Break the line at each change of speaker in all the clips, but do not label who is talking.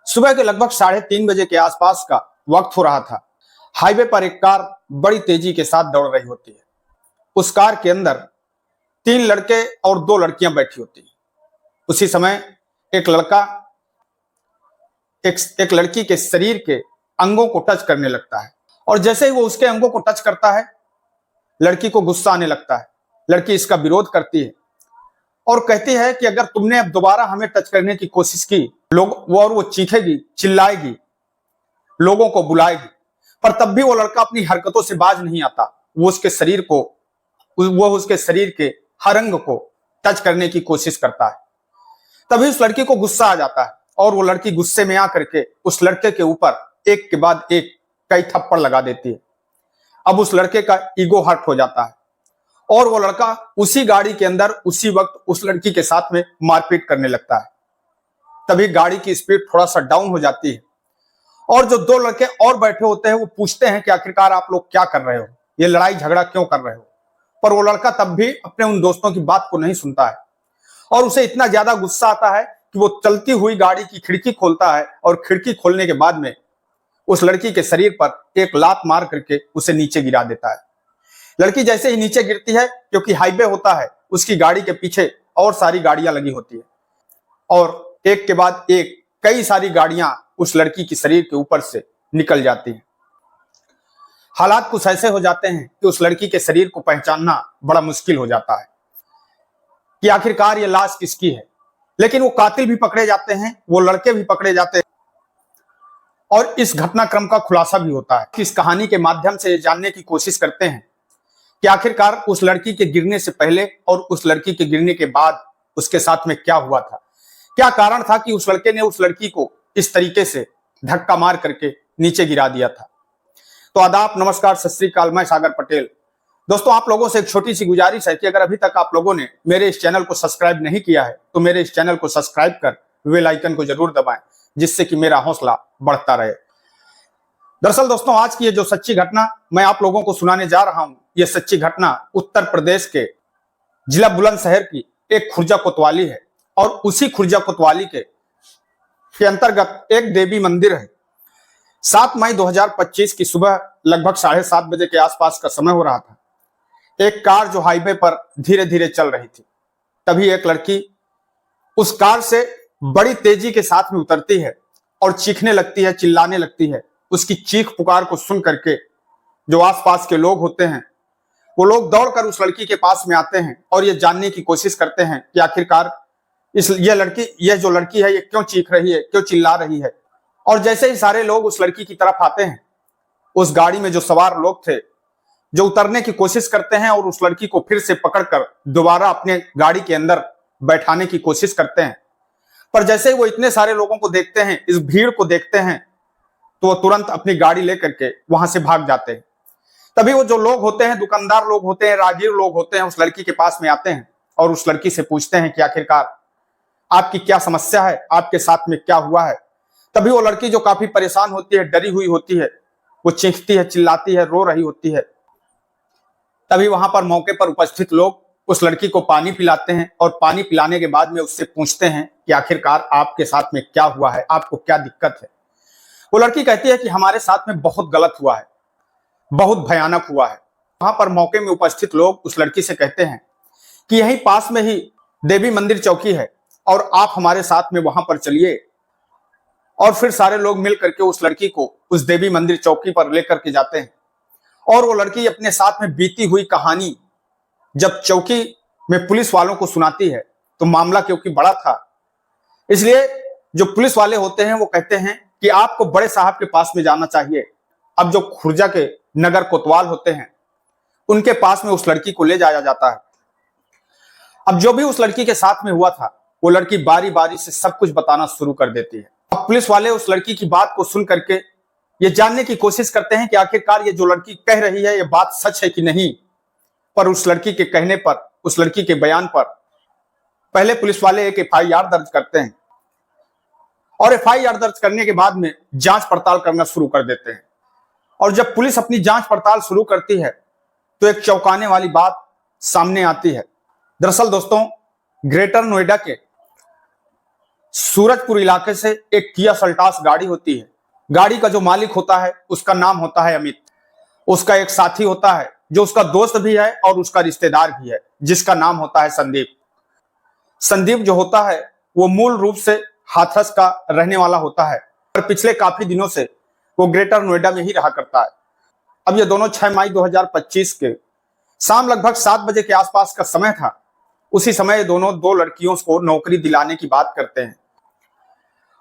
सुबह के लगभग 3:30 बजे के आसपास का वक्त हो रहा था। हाईवे पर एक कार बड़ी तेजी के साथ दौड़ रही होती है। उस कार के अंदर 3 लड़के और 2 लड़कियां बैठी होती हैं। उसी समय एक लड़का एक लड़की के शरीर के अंगों को टच करने लगता है और जैसे ही वो उसके अंगों को टच करता है, लड़की को गुस्सा आने लगता है। लड़की इसका विरोध करती है और कहती है कि अगर तुमने अब दोबारा हमें टच करने की कोशिश की, वो चीखेगी, चिल्लाएगी, लोगों को बुलाएगी। पर तब भी वो लड़का अपनी हरकतों से बाज नहीं आता। वो उसके शरीर के हर अंग को टच करने की कोशिश करता है। तभी उस लड़की को गुस्सा आ जाता है और वो लड़की गुस्से में आकर के उस लड़के के ऊपर एक के बाद एक कई थप्पड़ लगा देती है। अब उस लड़के का ईगो हर्ट हो जाता है और वो लड़का उसी गाड़ी के अंदर उसी वक्त उस लड़की के साथ में मारपीट करने लगता है। तभी गाड़ी की स्पीड थोड़ा सा डाउन हो जाती है और जो 2 लड़के और बैठे होते हैं वो पूछते हैं कि आखिरकार आप लोग क्या कर रहे हो, ये लड़ाई झगड़ा क्यों कर रहे हो। पर वो लड़का तब भी अपने उन दोस्तों की बात को नहीं सुनता है और उसे इतना ज्यादा गुस्सा आता है कि वो चलती हुई गाड़ी की खिड़की खोलता है और खिड़की खोलने के बाद में उस लड़की के शरीर पर एक लात मार करके उसे नीचे गिरा देता है। लड़की जैसे ही नीचे गिरती है, क्योंकि हाईवे होता है, उसकी गाड़ी के पीछे और सारी गाड़ियां लगी होती है और एक के बाद एक कई सारी गाड़ियां उस लड़की के शरीर के ऊपर से निकल जाती हैं। हालात कुछ ऐसे हो जाते हैं कि उस लड़की के शरीर को पहचानना बड़ा मुश्किल हो जाता है कि आखिरकार ये लाश किसकी है। लेकिन वो कातिल भी पकड़े जाते हैं, वो लड़के भी पकड़े जाते हैं और इस घटनाक्रम का खुलासा भी होता है। इस कहानी के माध्यम से जानने की कोशिश करते हैं कि आखिरकार उस लड़की के गिरने से पहले और उस लड़की के गिरने के बाद उसके साथ में क्या हुआ था, क्या कारण था कि उस लड़के ने उस लड़की को इस तरीके से धक्का मार करके नीचे गिरा दिया था। तो आदाब, नमस्कार, सत श्री अकाल, मैं सागर पटेल। दोस्तों, आप लोगों से एक छोटी सी गुजारिश है कि अगर अभी तक आप लोगों ने मेरे इस चैनल को सब्सक्राइब नहीं किया है तो मेरे इस चैनल को सब्सक्राइब कर बेल आइकन को जरूर दबाएं, जिससे कि मेरा हौसला बढ़ता रहे। दरअसल दोस्तों, आज की ये जो सच्ची घटना मैं आप लोगों को सुनाने जा रहा हूं, ये सच्ची घटना उत्तर प्रदेश के जिला बुलंदशहर की एक खुर्जा कोतवाली है और उसी खुर्जा कोतवाली के अंतर्गत एक देवी मंदिर है। 7 मई 2025 की सुबह लगभग 7:30 बजे के आसपास का समय हो रहा था। एक कार जो हाईवे पर धीरे धीरे चल रही थी, तभी एक लड़की उस कार से बड़ी तेजी के साथ में उतरती है और चीखने लगती है, चिल्लाने लगती है। उसकी चीख पुकार को सुन करके जो आसपास के लोग होते हैं वो लोग दौड़कर उस लड़की के पास में आते हैं और ये जानने की कोशिश करते हैं कि आखिरकार ये जो लड़की है ये क्यों चीख रही है, क्यों चिल्ला रही है। और जैसे ही सारे लोग उस लड़की की तरफ आते हैं, उस गाड़ी में जो सवार लोग थे जो उतरने की कोशिश करते हैं और उस लड़की को फिर से पकड़कर दोबारा अपने गाड़ी के अंदर बैठाने की कोशिश करते हैं। पर जैसे ही वो इतने सारे लोगों को देखते हैं, इस भीड़ को देखते हैं, तो वो तुरंत अपनी गाड़ी लेकर के वहां से भाग जाते हैं। तभी वो जो लोग होते हैं, दुकानदार लोग होते हैं, राहगीर लोग होते हैं, उस लड़की के पास में आते हैं और उस लड़की से पूछते हैं कि आखिरकार आपकी क्या समस्या है, आपके साथ में क्या हुआ है। तभी वो लड़की जो काफी परेशान होती है, डरी हुई होती है, वो चीखती है, चिल्लाती है, रो रही होती है। तभी वहां पर मौके पर उपस्थित लोग उस लड़की को पानी पिलाते हैं और पानी पिलाने के बाद में उससे पूछते हैं कि आखिरकार आपके साथ में क्या हुआ है, आपको क्या दिक्कत है। वो लड़की कहती है कि हमारे साथ में बहुत गलत हुआ है, बहुत भयानक हुआ है। वहां पर मौके में उपस्थित लोग उस लड़की से कहते हैं कि यहीं पास में ही देवी मंदिर चौकी है और आप हमारे साथ में वहां पर चलिए। और फिर सारे लोग मिल करके उस लड़की को उस देवी मंदिर चौकी पर लेकर के जाते हैं और वो लड़की अपने साथ में बीती हुई कहानी जब चौकी में पुलिस वालों को सुनाती है, तो मामला क्योंकि बड़ा था, इसलिए जो पुलिस वाले होते हैं वो कहते हैं कि आपको बड़े साहब के पास में जाना चाहिए। अब जो खुर्जा के नगर कोतवाल होते हैं उनके पास में उस लड़की को ले जाया जाता है। अब जो भी उस लड़की के साथ में हुआ था, वो लड़की बारी बारी से सब कुछ बताना शुरू कर देती है। अब पुलिस वाले उस लड़की की बात को सुन करके ये जानने की कोशिश करते हैं कि आखिरकार ये जो लड़की कह रही है ये बात सच है कि नहीं। पर उस लड़की के कहने पर, उस लड़की के बयान पर पहले पुलिस वाले एक FIR दर्ज करते हैं और FIR दर्ज करने के बाद में जांच पड़ताल करना शुरू कर देते हैं। और जब पुलिस अपनी जांच पड़ताल शुरू करती है तो एक चौंकाने वाली बात सामने आती है। दरअसल दोस्तों, ग्रेटर नोएडा के सूरजपुर इलाके से एक किया सल्टास गाड़ी होती है। गाड़ी का जो मालिक होता है उसका नाम होता है अमित। उसका एक साथी होता है जो उसका दोस्त भी है और उसका रिश्तेदार भी है, जिसका नाम होता है संदीप। संदीप जो होता है वो मूल रूप से हाथरस का रहने वाला होता है, पर पिछले काफी दिनों से वो ग्रेटर नोएडा में ही रहा करता है। अब ये दोनों 6 मई 2025 के शाम लगभग 7 बजे के आसपास का समय था। उसी समय दोनों 2 लड़कियों को नौकरी दिलाने की बात करते हैं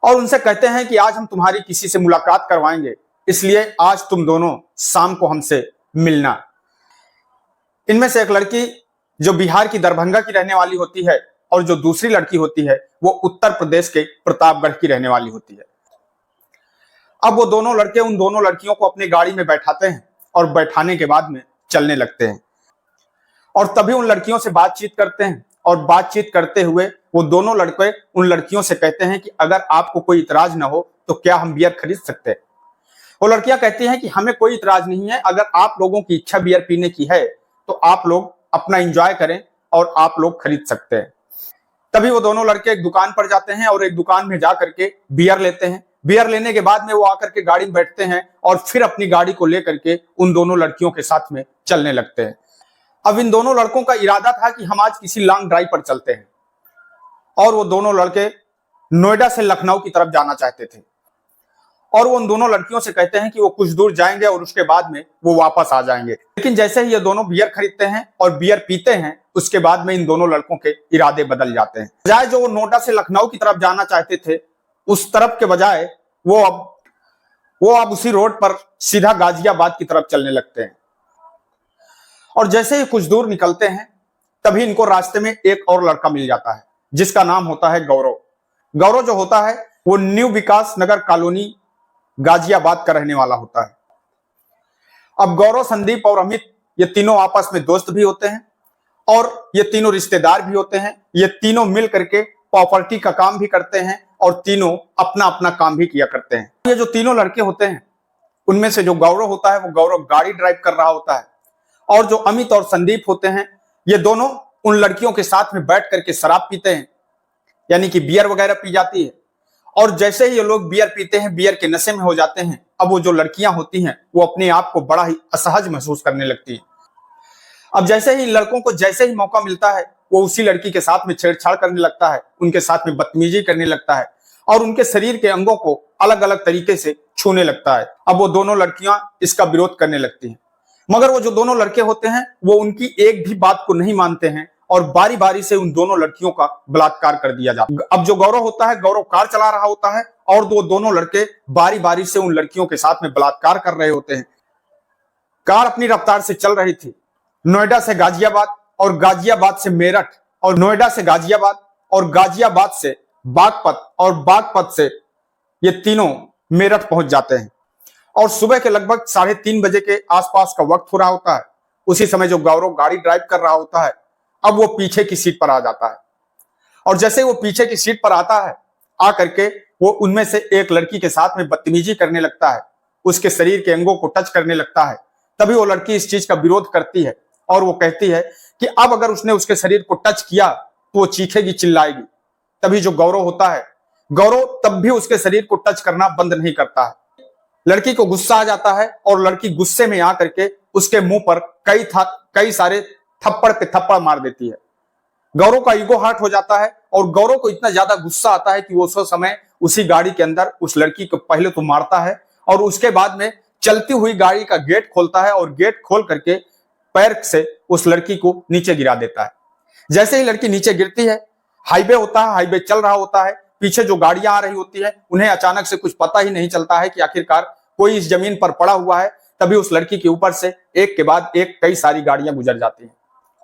और उनसे कहते हैं कि आज हम तुम्हारी किसी से मुलाकात करवाएंगे, इसलिए आज तुम दोनों शाम को हमसे मिलना। इनमें से एक लड़की जो बिहार की दरभंगा की रहने वाली होती है और जो दूसरी लड़की होती है वो उत्तर प्रदेश के प्रतापगढ़ की रहने वाली होती है। अब वो दोनों लड़के उन दोनों लड़कियों को अपनी गाड़ी में बैठाते हैं और बैठाने के बाद में चलने लगते हैं और तभी उन लड़कियों से बातचीत करते हैं और बातचीत करते हुए वो दोनों लड़के उन लड़कियों से कहते हैं कि अगर आपको कोई इतराज ना हो तो क्या हम बियर खरीद सकते हैं। वो लड़कियां कहती हैं कि हमें कोई इतराज नहीं है, अगर आप लोगों की इच्छा बियर पीने की है तो आप लोग अपना एंजॉय करें और आप लोग खरीद सकते हैं। तभी वो दोनों लड़के एक दुकान पर जाते हैं और एक दुकान में जा करके बियर लेते हैं। बियर लेने के बाद में वो आकर के गाड़ी में बैठते हैं और फिर अपनी गाड़ी को लेकर के उन दोनों लड़कियों के साथ में चलने लगते हैं। अब इन दोनों लड़कों का इरादा था कि हम आज किसी लॉन्ग ड्राइव पर चलते हैं और वो दोनों लड़के नोएडा से लखनऊ की तरफ जाना चाहते थे और वो उन दोनों लड़कियों से कहते हैं कि वो कुछ दूर जाएंगे और उसके बाद में वो वापस आ जाएंगे। लेकिन जैसे ही ये दोनों बियर खरीदते हैं और बियर पीते हैं उसके बाद में इन दोनों लड़कों के इरादे बदल जाते हैं। बजाय जो वो नोएडा से लखनऊ की तरफ जाना चाहते थे उस तरफ के बजाय वो अब उसी रोड पर सीधा गाजियाबाद की तरफ चलने लगते हैं और जैसे ही कुछ दूर निकलते हैं तभी इनको रास्ते में एक और लड़का मिल जाता है जिसका नाम होता है गौरव। गौरव जो होता है वो न्यू विकास नगर कॉलोनी गाजियाबाद का रहने वाला होता है। अब गौरव, संदीप और अमित ये तीनों आपस में दोस्त भी होते हैं और ये तीनों रिश्तेदार भी होते हैं। ये तीनों मिल करके प्रॉपर्टी का काम भी करते हैं और तीनों अपना अपना काम भी किया करते हैं। ये जो तीनों लड़के होते हैं उनमें से जो गौरव होता है वो गौरव गाड़ी ड्राइव कर रहा होता है और जो अमित और संदीप होते हैं ये दोनों उन लड़कियों के साथ में बैठ करके शराब पीते हैं, यानी कि बियर वगैरह पी जाती है। और जैसे ही ये लोग बियर पीते हैं, बियर के नशे में हो जाते हैं, अब वो जो लड़कियां होती हैं वो अपने आप को बड़ा ही असहज महसूस करने लगती हैं। अब जैसे ही लड़कों को जैसे ही मौका मिलता है वो उसी लड़की के साथ में छेड़छाड़ करने लगता है, उनके साथ में बदतमीजी करने लगता है और उनके शरीर के अंगों को अलग अलग तरीके से छूने लगता है। अब वो दोनों लड़कियां इसका विरोध करने लगती हैं, मगर वो जो दोनों लड़के होते हैं वो उनकी एक भी बात को नहीं मानते हैं और बारी बारी से उन दोनों लड़कियों का बलात्कार कर दिया जाता है। अब जो गौरव होता है, गौरव कार चला रहा होता है और दोनों लड़के बारी बारी से उन लड़कियों के साथ में बलात्कार कर रहे होते हैं। कार अपनी रफ्तार से चल रही थी, नोएडा से गाजियाबाद और गाजियाबाद से मेरठ और नोएडा से गाजियाबाद और गाजियाबाद से बागपत और बागपत से ये तीनों मेरठ पहुंच जाते हैं और सुबह के लगभग 3:30 बजे के आसपास का वक्त हो रहा होता है। उसी समय जो गौरव गाड़ी ड्राइव कर रहा होता है अब वो पीछे की सीट पर आ जाता है और जैसे वो पीछे की सीट पर आता है आ करके वो उनमें से एक लड़की के साथ में बदतमीजी करने लगता है, उसके शरीर के अंगों को टच करने लगता है। तभी वो लड़की इस चीज का विरोध करती है और वो कहती है कि अब अगर उसने उसके शरीर को टच किया तो वो चीखेगी, चिल्लाएगी। तभी जो गौरव होता है, गौरव तब भी उसके शरीर को टच करना बंद नहीं करता है। लड़की को गुस्सा आ जाता है और लड़की गुस्से में आकर के उसके मुंह पर कई सारे थप्पड़ पे थप्पड़ मार देती है। गौरव का ईगो हर्ट हो जाता है और गौरव को इतना ज्यादा गुस्सा आता है कि वो उस समय उसी गाड़ी के अंदर उस लड़की को पहले तो मारता है और उसके बाद में चलती हुई गाड़ी का गेट खोलता है और गेट खोल करके पैर से उस लड़की को नीचे गिरा देता है। जैसे ही लड़की नीचे गिरती है, हाईवे होता है, हाईवे चल रहा होता है, पीछे जो गाड़ियां आ रही होती है उन्हें अचानक से कुछ पता ही नहीं चलता है कि आखिरकार कोई इस जमीन पर पड़ा हुआ है। तभी उस लड़की के ऊपर से एक के बाद एक कई सारी गाड़ियां गुजर जाती हैं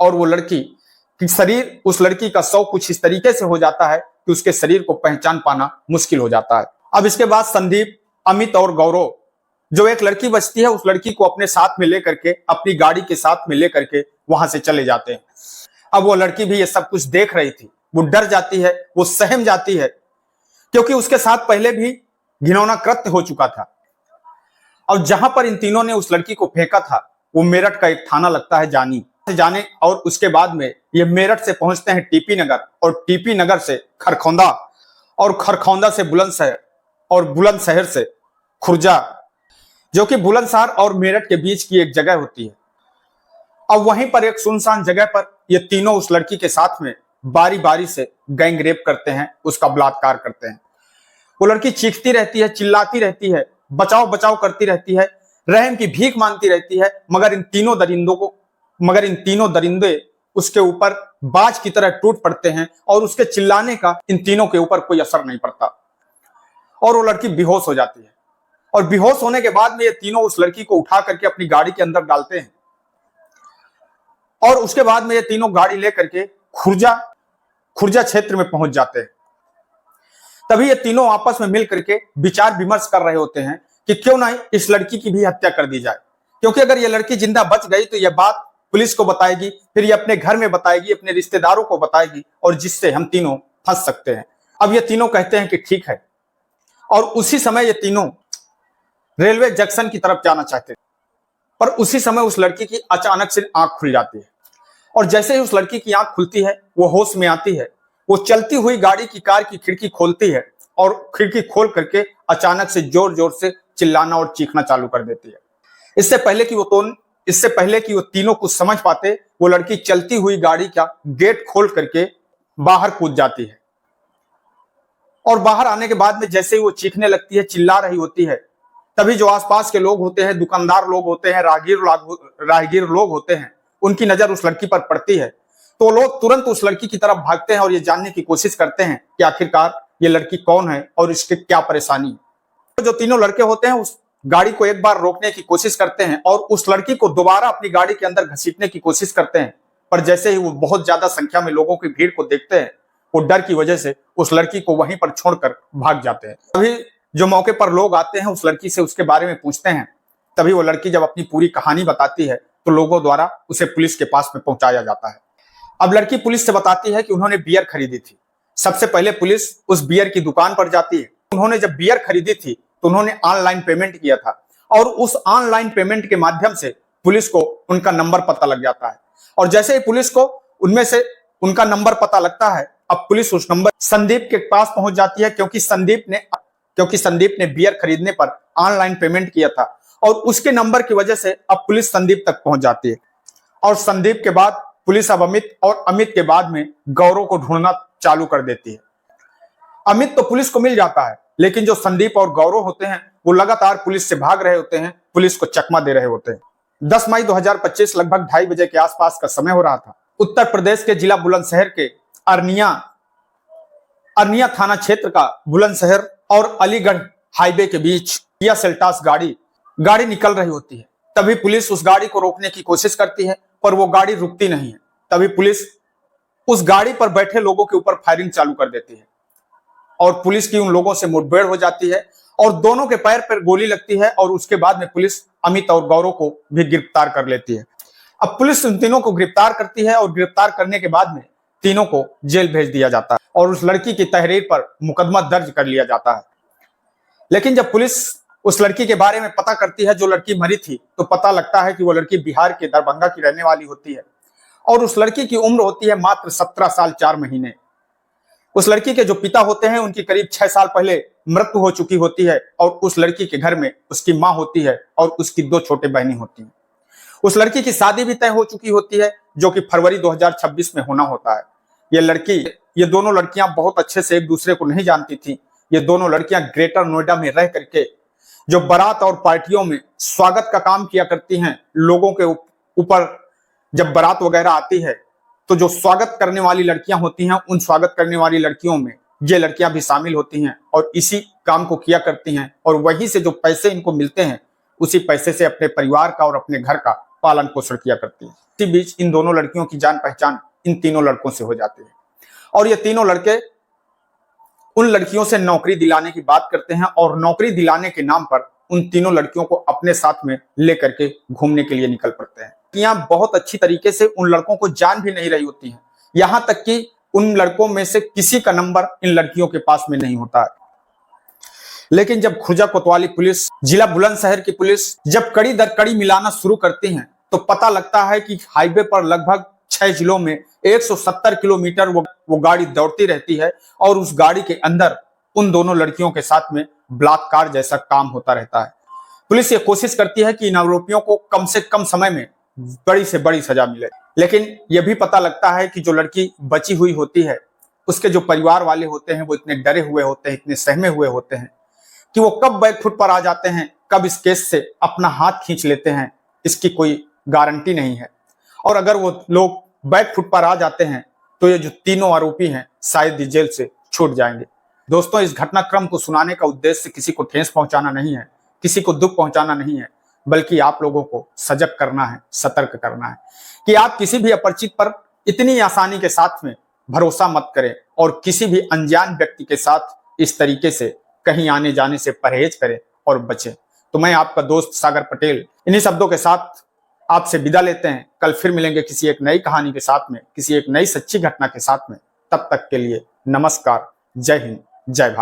और वो लड़की शरीर, उस लड़की का शव कुछ इस तरीके से हो जाता है कि उसके शरीर को पहचान पाना मुश्किल हो जाता है। अब इसके बाद संदीप, अमित और गौरव, जो एक लड़की बचती है उस लड़की को अपने साथ में लेकर के, अपनी गाड़ी के साथ में लेकर के वहां से चले जाते हैं। अब वो लड़की भी ये सब कुछ देख रही थी, वो डर जाती है, वो सहम जाती है क्योंकि उसके साथ पहले भी घिनौना कृत्य हो चुका था। और जहां पर इन तीनों ने उस लड़की को फेंका था वो मेरठ का एक थाना लगता है जाने और उसके बाद में ये मेरठ से पहुंचते हैं टीपी नगर और टीपी नगर से खरखौंदा और खरखौंदा से बुलंदशहर और बुलंदशहर से खुर्जा, जो कि बुलंदशहर और मेरठ के बीच की एक जगह होती है। अब वहीं पर एक सुनसान जगह पर ये तीनों उस लड़की के साथ में बारी बारी से गैंग रेप करते हैं, उसका बलात्कार करते हैं। वो लड़की चीखती रहती है, चिल्लाती रहती है, बचाओ बचाओ करती रहती है, रहम की भीख मांगती रहती है, मगर इन तीनों दरिंदे उसके ऊपर बाज की तरह टूट पड़ते हैं और उसके चिल्लाने का इन तीनों के ऊपर कोई असर नहीं पड़ता और वो लड़की बेहोश हो जाती है। और बेहोश होने के बाद में ये तीनों उस लड़की को उठा करके अपनी गाड़ी के अंदर डालते हैं और उसके बाद में ये तीनों गाड़ी लेकर के खुर्जा क्षेत्र में पहुंच जाते हैं। तभी ये तीनों आपस में मिल करके विचार विमर्श कर रहे होते हैं कि क्यों ना इस लड़की की भी हत्या कर दी जाए, क्योंकि अगर ये लड़की जिंदा बच गई तो यह बात पुलिस को बताएगी, फिर ये अपने घर में बताएगी, अपने रिश्तेदारों को बताएगी और जिससे हम तीनों फंस सकते हैं। अब ये तीनों कहते हैं कि ठीक है, और उसी समय ये तीनों रेलवे जंक्शन की तरफ जाना चाहते हैं। पर उसी समय उस लड़की की अचानक से आंख खुल जाती है और जैसे ही उस लड़की की आंख खुलती है वो होश में आती है। वो चलती हुई गाड़ी की कार की खिड़की खोलती है और खिड़की खोल करके अचानक से जोर जोर से चिल्लाना और चीखना चालू कर देती है। इससे पहले कि वो तीनों कुछ समझ पाते, वो लड़की चलती हुई गाड़ी का गेट खोल करके बाहर कूद जाती है और बाहर आने के बाद में जैसे ही वो चीखने लगती है, चिल्ला रही होती है, तभी जो आसपास के लोग होते हैं, दुकानदार लोग होते हैं, राहगीर लोग होते हैं, उनकी नजर उस लड़की पर पड़ती है तो लोग तुरंत उस लड़की की तरफ भागते हैं और ये जानने की कोशिश करते हैं कि आखिरकार ये लड़की कौन है और इसके क्या परेशानी है। जो तीनों लड़के होते हैं उस गाड़ी को एक बार रोकने की कोशिश करते हैं और उस लड़की को दोबारा अपनी गाड़ी के अंदर घसीटने की कोशिश करते हैं, पर जैसे ही वो बहुत ज्यादा संख्या में लोगों की भीड़ को देखते हैं, वो डर की वजह से उस लड़की को वहीं पर छोड़कर भाग जाते हैं। तभी जो मौके पर लोग आते हैं उस लड़की से उसके बारे में पूछते हैं। तभी वो लड़की जब अपनी पूरी कहानी बताती है तो लोगों द्वारा उसे पुलिस के पास में पहुंचाया जाता है। अब लड़की पुलिस से बताती है कि उन्होंने बियर खरीदी थी। सबसे पहले पुलिस उस बियर की दुकान पर जाती है। उन्होंने जब बियर खरीदी थी तो उन्होंने ऑनलाइन पेमेंट किया था और उस ऑनलाइन पेमेंट के माध्यम से पुलिस को उनका नंबर पता लग जाता है और जैसे ही पुलिस को उनमें से उनका नंबर पता लगता है, अब पुलिस उस नंबर संदीप के पास पहुंच जाती है, क्योंकि संदीप ने बियर खरीदने पर ऑनलाइन पेमेंट किया था और उसके नंबर की वजह से अब पुलिस संदीप तक पहुंच जाती है और संदीप के बाद पुलिस अब अमित और अमित के बाद में गौरव को ढूंढना चालू कर देती है। अमित तो पुलिस को मिल जाता है, लेकिन जो संदीप और गौरव होते हैं वो लगातार पुलिस से भाग रहे होते हैं, पुलिस को चकमा दे रहे होते हैं। 10 मई 2025 लगभग 2:30 बजे के आसपास का समय हो रहा था। उत्तर प्रदेश के जिला बुलंदशहर के अरनिया थाना क्षेत्र का बुलंदशहर और अलीगढ़ हाईवे के बीच किया सेल्टॉस गाड़ी निकल रही होती है। तभी पुलिस उस गाड़ी को रोकने की कोशिश करती है, पर वो गाड़ी रुकती नहीं है। तभी पुलिस उस गाड़ी पर बैठे लोगों के ऊपर फायरिंग चालू कर देती है और पुलिस की उन लोगों से मुठभेड़ हो जाती है और दोनों के पैर पर गोली लगती है और उसके बाद में पुलिस अमित और गौरव को भी गिरफ्तार कर लेती है। अब पुलिस उन तीनों को गिरफ्तार करती है और गिरफ्तार करने के बाद में तीनों को जेल भेज दिया जाता है और उस लड़की की तहरीर पर मुकदमा दर्ज कर लिया जाता है। लेकिन जब पुलिस उस लड़की के बारे में पता करती है, जो लड़की मरी थी, तो पता लगता है कि वो लड़की बिहार के दरभंगा की रहने वाली होती है और उस लड़की की उम्र होती है मात्र 17 साल 4 महीने। उस लड़की के जो पिता होते हैं उनकी करीब 6 साल पहले मृत्यु हो चुकी होती है और उस लड़की के घर में उसकी माँ होती है और उसकी 2 छोटे बहनें होती हैं। उस लड़की की शादी भी तय हो चुकी होती है, जो कि फरवरी 2026 में होना होता है। ये दोनों लड़कियां बहुत अच्छे से एक दूसरे को नहीं जानती थी। ये दोनों लड़कियां ग्रेटर नोएडा में रह करके जो बारात और पार्टियों में स्वागत का काम किया करती हैं, लोगों के ऊपर जब बारात वगैरह आती है तो जो स्वागत करने वाली लड़कियां होती हैं, उन स्वागत करने वाली लड़कियों में ये लड़कियां भी शामिल होती हैं और इसी काम को किया करती हैं और वहीं से जो पैसे इनको मिलते हैं उसी पैसे से अपने परिवार का और अपने घर का पालन पोषण किया करती हैं। इसी बीच इन दोनों लड़कियों की जान पहचान इन तीनों लड़कों से हो जाती है और ये तीनों लड़के उन लड़कियों से नौकरी दिलाने की बात करते हैं और नौकरी दिलाने के नाम पर उन तीनों लड़कियों को अपने साथ में लेकर के घूमने के लिए निकल पड़ते हैं। लड़कियां बहुत अच्छी तरीके से उन लड़कों को जान भी नहीं रही होती हैं, यहां तक कि उन लड़कों में से किसी का नंबर इन लड़कियों के पास में नहीं होता है। लेकिन जब खुर्जा कोतवाली पुलिस, जिला बुलंदशहर की पुलिस जब कड़ी दर कड़ी मिलाना शुरू करती हैं तो पता लगता है कि हाईवे पर लगभग 6 जिलों में 170 किलोमीटर वो गाड़ी दौड़ती रहती है और उस गाड़ी के अंदर उन दोनों लड़कियों के साथ में बलात्कार जैसा काम होता रहता है। पुलिस ये कोशिश करती है कि इन आरोपियों को कम से कम समय में बड़ी से बड़ी सजा मिले, लेकिन यह भी पता लगता है कि जो लड़की बची हुई होती है उसके जो परिवार वाले होते हैं वो इतने डरे हुए होते हैं, इतने सहमे हुए होते हैं कि वो कब बैकफुट पर आ जाते हैं, कब इस केस से अपना हाथ खींच लेते हैं, इसकी कोई गारंटी नहीं है। और अगर वो लोग बैकफुट पर आ जाते हैं तो ये जो तीनों आरोपी हैं शायद जेल से छूट जाएंगे। दोस्तों, इस घटनाक्रम को सुनाने का उद्देश्य किसी को ठेस पहुंचाना नहीं है, किसी को दुख पहुंचाना नहीं है, बल्कि आप लोगों को सजग करना है, सतर्क करना है कि आप किसी भी अपरिचित पर इतनी आसानी के साथ में भरोसा मत करें और किसी भी अनजान व्यक्ति के साथ इस तरीके से कहीं आने जाने से परहेज करें और बचें। तो मैं आपका दोस्त सागर पटेल इन्हीं शब्दों के साथ आपसे विदा लेते हैं। कल फिर मिलेंगे किसी एक नई कहानी के साथ में, किसी एक नई सच्ची घटना के साथ में। तब तक के लिए नमस्कार, जय हिंद, जय भारत।